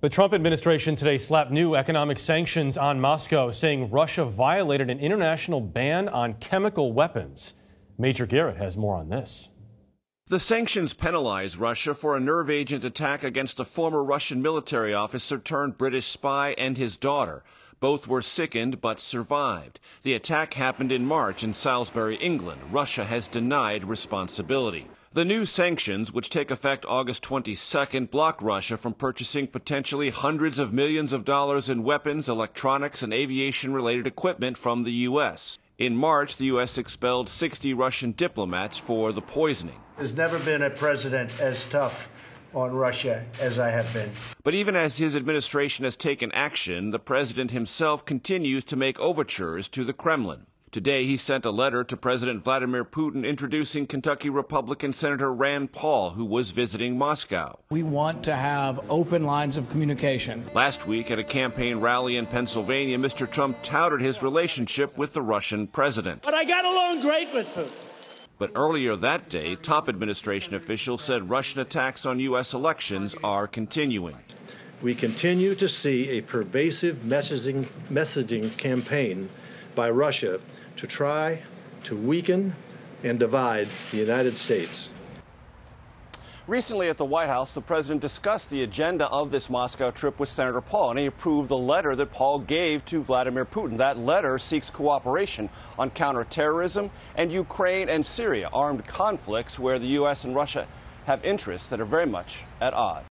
The Trump administration today slapped new economic sanctions on Moscow, saying Russia violated an international ban on chemical weapons. Major Garrett has more on this. The sanctions penalize Russia for a nerve agent attack against a former Russian military officer turned British spy and his daughter. Both were sickened but survived. The attack happened in March in Salisbury, England. Russia has denied responsibility. The new sanctions, which take effect August 22nd, block Russia from purchasing potentially hundreds of millions of dollars in weapons, electronics, and aviation-related equipment from the U.S. In March, the U.S. expelled 60 Russian diplomats for the poisoning. There's never been a president as tough on Russia as I have been. But even as his administration has taken action, the president himself continues to make overtures to the Kremlin. Today, he sent a letter to President Vladimir Putin introducing Kentucky Republican Senator Rand Paul, who was visiting Moscow. We want to have open lines of communication. Last week at a campaign rally in Pennsylvania, Mr. Trump touted his relationship with the Russian president. But I got along great with Putin. But earlier that day, top administration officials said Russian attacks on U.S. elections are continuing. We continue to see a pervasive messaging campaign by Russia to try to weaken and divide the United States. Recently at the White House, the president discussed the agenda of this Moscow trip with Senator Paul, and he approved the letter that Paul gave to Vladimir Putin. That letter seeks cooperation on counterterrorism and Ukraine and Syria, armed conflicts where the U.S. and Russia have interests that are very much at odds.